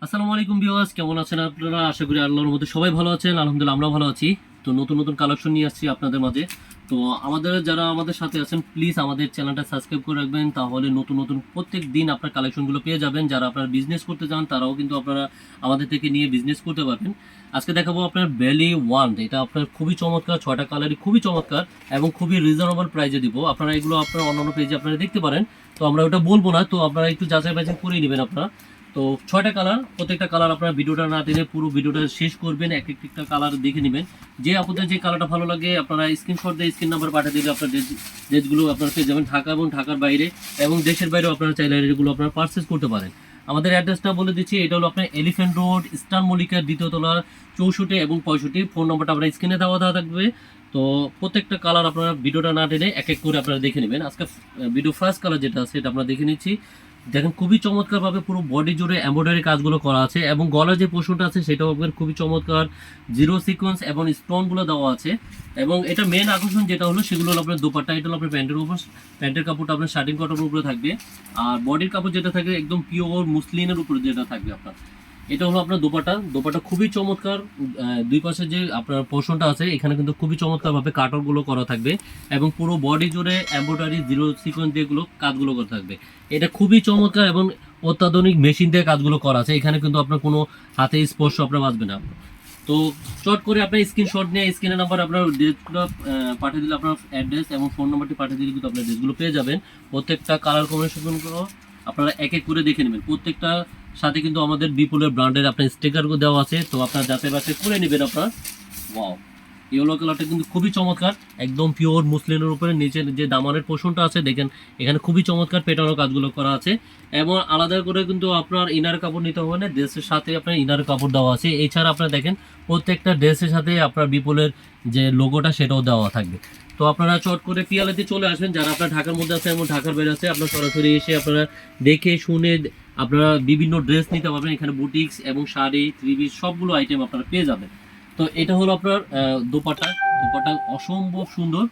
আসসালামু আলাইকুম ভিউয়ার্স, কেমন আছেন আপনারা? আশা করি আল্লাহর মধ্যে সবাই ভালো আছেন। আলহামদুলিল্লাহ আমরাও ভালো আছি। তো নতুন নতুন কালেকশন নিয়ে আসছি আপনাদের মাঝে। তো যারা আমাদের সাথে আছেন প্লিজ আমাদের চ্যানেলটা সাবস্ক্রাইব করে রাখবেন, তাহলে নতুন নতুন প্রত্যেক দিন আপনার কালেকশনগুলো পেয়ে যাবেন। যারা আপনারা বিজনেস করতে চান তারাও কিন্তু আপনারা আমাদের থেকে নিয়ে বিজনেস করতে পারবেন। আজকে দেখাবো আপনার বেলি ওয়ান, এটা আপনার খুবই চমৎকার, 6টা কালারই খুবই চমৎকার এবং খুবই রিজনেবল প্রাইসে দিব। আপনারা এগুলো আপনার অন্যান্য পেজে আপনারা দেখতে পারেন, তো আমরা ওটা বলবো না, তো আপনারা একটু যাচাই বাছাই করে নেবেন আপনারা। তো 6টা কালার, প্রত্যেকটা কালার আপনার ভিডিওটা না টেনে পুরো ভিডিওটা শেষ করবেন, এক একটা কালার দেখে নেবেন। যে আপনাদের যে কালারটা ভালো লাগে আপনারা স্ক্রিনশট দিয়ে স্ক্রিন নাম্বার পাঠিয়ে দিলে আপনার ড্রেসগুলো আপনারা পেয়ে যাবেন ঢাকা এবং ঢাকার বাইরে এবং দেশের বাইরেও আপনারা চাইলে এগুলো আপনারা পারচেস করতে পারেন। আমাদের অ্যাড্রেসটা বলে দিচ্ছি, এটা হলো আপনার এলিফ্যান্ট রোড, স্টার মল্লিকার দ্বিতীয় তলা, 64 এবং 65। ফোন নাম্বারটা আপনার স্ক্রিনে দেওয়া থাকবে। তো প্রত্যেকটা কালার আপনারা ভিডিওটা না টেনে এক এক করে আপনারা দেখে নেবেন। আজকে ভিডিও ফার্স্ট কালার যেটা আছে এটা আমরা দেখে নিচ্ছি। দেখেন খুবই চমৎকার ভাবে পুরো বডি জুড়ে এমব্রয়ডারি কাজগুলো করা আছে এবং গলার যে পোর্শনটা আছে সেটাও আপনার খুবই চমৎকার, জিরো সিকোয়েন্স এবং স্টোনগুলো দেওয়া আছে। এবং এটা মেন আকর্ষণ যেটা হলো সেগুলো হলো আপনার দোপাট্টা, এটা হলো আপনার প্যান্টের উপর, প্যান্টের কাপড়টা আপনার শার্টিং কটনের উপরে থাকবে। আর বডির কাপড় যেটা থাকবে একদম পিওর মুসলিনের উপরে যেটা থাকবে আপনার, এটা হলো আপনার দোপাট্টা। দোপাট্টা খুবই চমৎকার, দুই পাশে যে আপনার পোর্শনটা আছে এখানে কিন্তু খুবই চমৎকার ভাবে কাটরগুলো করা থাকবে এবং পুরো বডি জুড়ে এমব্রয়ডারি জিরো সিকোয়েন্স যেগুলো কাজগুলো করা থাকবে। এটা খুবই চমৎকার এবং অত্যাধুনিক মেশিন দিয়ে কাজগুলো করা আছে। এখানে কিন্তু আপনার কোনো হাতে স্পর্শ আপনার বাঁচবে না। তো চট করে আপনার স্ক্রিনশট নিয়ে স্ক্রিনের নাম্বার আপনার ড্রেসগুলো পাঠিয়ে দিলে আপনার অ্যাড্রেস এবং ফোন নাম্বারটি পাঠিয়ে দিলে কিন্তু আপনার ড্রেসগুলো পেয়ে যাবেন। প্রত্যেকটা কালার কম্বিনেশনগুলো আপনারা এক এক করে দেখে নেবেন। প্রত্যেকটা সাথে কিন্তু আমাদের বিপুলের ব্র্যান্ডের আপনার স্টিকারও দেওয়া আছে, তো আপনার যাচাই বাছাই করে নেবেন আপনার। ওয়াও, ইয়েলো কালারটা কিন্তু খুবই চমৎকার, একদম পিওর মুসলিনের উপরে নিচের যে দামানের পোর্শনটা আছে দেখেন এখানে খুবই চমৎকার পেটানো কাজগুলো করা আছে। এবং আলাদা করে কিন্তু আপনার ইনার কাপড় নিতে হবে না, ড্রেসের সাথে আপনার ইনার কাপড় দেওয়া আছে। এছাড়া আপনারা দেখেন প্রত্যেকটা ড্রেসের সাথে আপনার বিপুলের যে লোগোটা সেটাও দেওয়া থাকবে। তো আপনারা চট করে পিয়ালেতে চলে আসবেন, যারা আপনার ঢাকার মধ্যে আছে এবং ঢাকার বাইরে আছে আপনারা সরাসরি এসে আপনারা দেখে শুনে আপনারা বিভিন্ন ড্রেস নিতে পারবেন। এখানে বুটিক্স এবং শাড়ি, থ্রি পিস সবগুলো আইটেম আপনারা পেয়ে যাবেন। তো এটা হলো আপনার দোপাট্টা। দোপাট্টা অসম্ভব সুন্দর,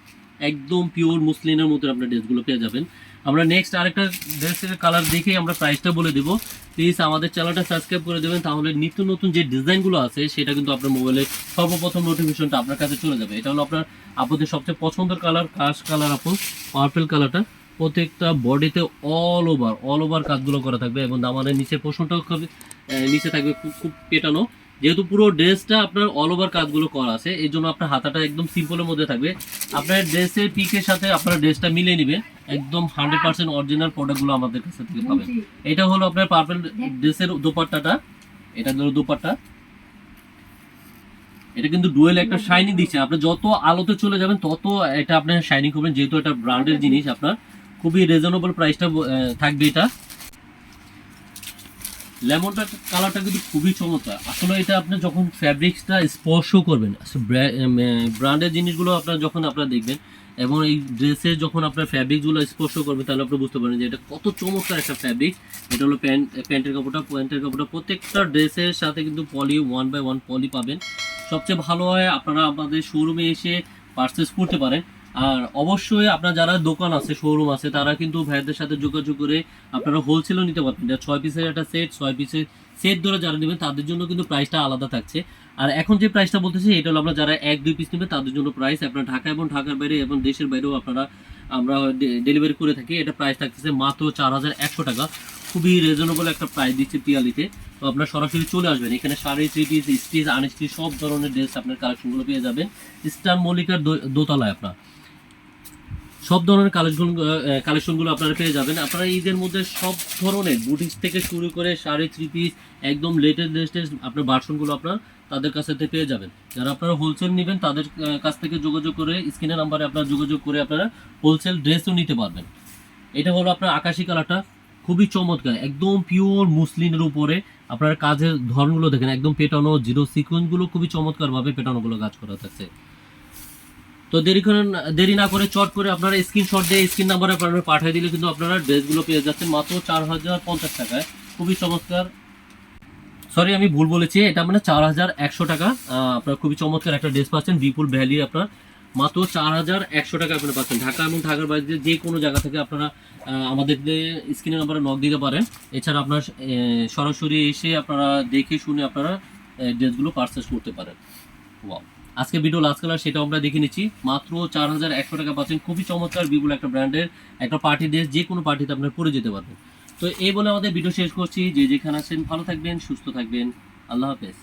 একদম পিওর মুসলিনের মধ্যে আপনার ড্রেসগুলো পেয়ে যাবেন। আমরা নেক্সট আরেকটা ড্রেসের কালার দেখে আমরা প্রাইসটা বলে দেবো। প্লিজ আমাদের চ্যানেলটা সাবস্ক্রাইব করে দেবেন, তাহলে নিত্য নতুন যে ডিজাইনগুলো আছে সেটা কিন্তু আপনার মোবাইলে সর্বপ্রথম নোটিফিকেশনটা আপনার কাছে চলে যাবে। এটা হলো আপনার আপনাদের সবচেয়ে পছন্দের কালার, কাশ কালার, আপন পার্পল কালারটা। প্রত্যেকটা বডিতে অল ওভার কাজগুলো করা থাকবে এবং দামানের নিচে পোর্শনটাও খুব নিচে থাকবে খুব খুব পেটানো। যেহেতু পুরো ড্রেসটা আপনার অল ওভার কাজগুলো করা আছে এই জন্য আপনার হাতাটা একদম সিম্পলের মধ্যে থাকবে। আপনার ড্রেসের পিকের সাথে আপনার ড্রেসটা মিলিয়ে নেবেন, একদম 100% অরিজিনাল প্রোডাক্টগুলো আমাদের কাছে থেকে পাবেন। এটা হলো আপনার পার্পল ড্রেসের দোপাট্টাটা, এটা হলো দোপাট্টা। এটা কিন্তু ডুয়েল একটা শাইনিং দিচ্ছে, আপনি যত আলোতে চলে যাবেন তত এটা আপনার শাইনিং করবেন, যেহেতু এটা ব্র্যান্ডের জিনিস আপনার খুবই রিজনেবল প্রাইসটা থাকবে। এটা লেমনটা কালারটা কিন্তু খুবই চমৎকার। আসলে এটা আপনি যখন ফ্যাব্রিক্সটা স্পর্শ করবেন, ব্র্যান্ডের জিনিসগুলো আপনার যখন আপনারা দেখবেন এবং এই ড্রেসের যখন আপনার ফ্যাব্রিকগুলো স্পর্শ করবেন তাহলে আপনি বুঝতে পারেন যে এটা কত চমৎকার একটা ফ্যাব্রিক। এটা হলো প্যান্টের কাপড়টা প্রত্যেকটা ড্রেসের সাথে কিন্তু পলি 1/1 পলি পাবেন। সবচেয়ে ভালো হয় আপনারা আমাদের শোরুমে এসে পারচেস করতে পারেন। আর অবশ্যই আপনার যারা দোকান আছে, শোরুম আছে, তারা কিন্তু ভাইদের সাথে যোগাযোগ করে আপনারা হোলসেলও নিতে পারবেন। এটা 6 পিসের একটা সেট, 6 পিসের সেট ধরে যারা নেবেন তাদের জন্য কিন্তু প্রাইসটা আলাদা থাকছে। আর এখন যে প্রাইসটা বলতেছি এটা হলো আমরা যারা 1-2 পিস নেবেন তাদের জন্য প্রাইস। আপনার ঢাকা এবং ঢাকার বাইরে এবং দেশের বাইরেও আমরা ডেলিভারি করে থাকি। এটা প্রাইস থাকতেছে মাত্র 4100 টাকা। খুবই রিজনেবল একটা প্রাইস দিচ্ছে পিয়ালিতে। তো আপনারা সরাসরি চলে আসবেন, এখানে sari, three piece, stitch, unstitch সব ধরনের ড্রেস আপনার কালেকশনগুলো পেয়ে যাবেন স্টার মল্লিকার দোতলায়। আপনার সব ধরনের কালেকশনগুলো আপনারা পেয়ে যাবেন। আপনারা ঈদের মধ্যে সব ধরনের বুটিক্স থেকে শুরু করে শাড়ি, থ্রি পিস, একদম লেটেস্ট আপনার ভার্সনগুলো আপনার তাদের কাছ থেকে পেয়ে যাবেন। যারা আপনারা হোলসেল নেবেন তাদের কাছ থেকে যোগাযোগ করে স্ক্রিনের নাম্বারে আপনারা যোগাযোগ করে আপনারা হোলসেল ড্রেসও নিতে পারবেন। এটা হলো আপনার আকাশি কালারটা, খুবই চমৎকার, একদম পিওর মুসলিনের উপরে আপনার কাজের ধরনগুলো দেখেন, একদম পেটানো জিরো সিকোয়েন্সগুলো খুবই চমৎকারভাবে পেটানোগুলো কাজ করা থাকছে। তো দেরি না করে চট করে আপনারা স্ক্রিনশট দিয়ে স্ক্রিন নাম্বারে আপনারা পাঠিয়ে দিলে কিন্তু আপনারা ড্রেসগুলো পেয়ে যাচ্ছেন মাত্র 4050 টাকায়। খুবই চমৎকার, সরি আমি ভুল বলেছি, এটা মানে 4100 টাকা। আপনার খুবই চমৎকার একটা ড্রেস পাচ্ছেন বিপুল ভ্যালি আপনার মাত্র 4100 টাকা আপনারা পাচ্ছেন। ঢাকা এবং ঢাকার বাইরে যে কোনো জায়গা থেকে আপনারা আমাদের স্ক্রিনের নাম্বারে নক দিতে পারেন। এছাড়া আপনার সরাসরি এসে আপনারা দেখে শুনে আপনারা ড্রেসগুলো পারচেস করতে পারেন। ওয়াও, আজকে ভিডিও লাস্ট কালার সেটা আমরা দেখে নিচ্ছি। মাত্র 4100 টাকা পাচ্ছেন খুবই চমৎকার বিপুল একটা ব্র্যান্ডের একটা পার্টি ড্রেস, যে কোনো পার্টিতে আপনার পরে যেতে পারবেন। তো এই বলে আমাদের ভিডিও শেষ করছি। যে যেখানে আছেন ভালো থাকবেন, সুস্থ থাকবেন। আল্লাহ হাফেজ।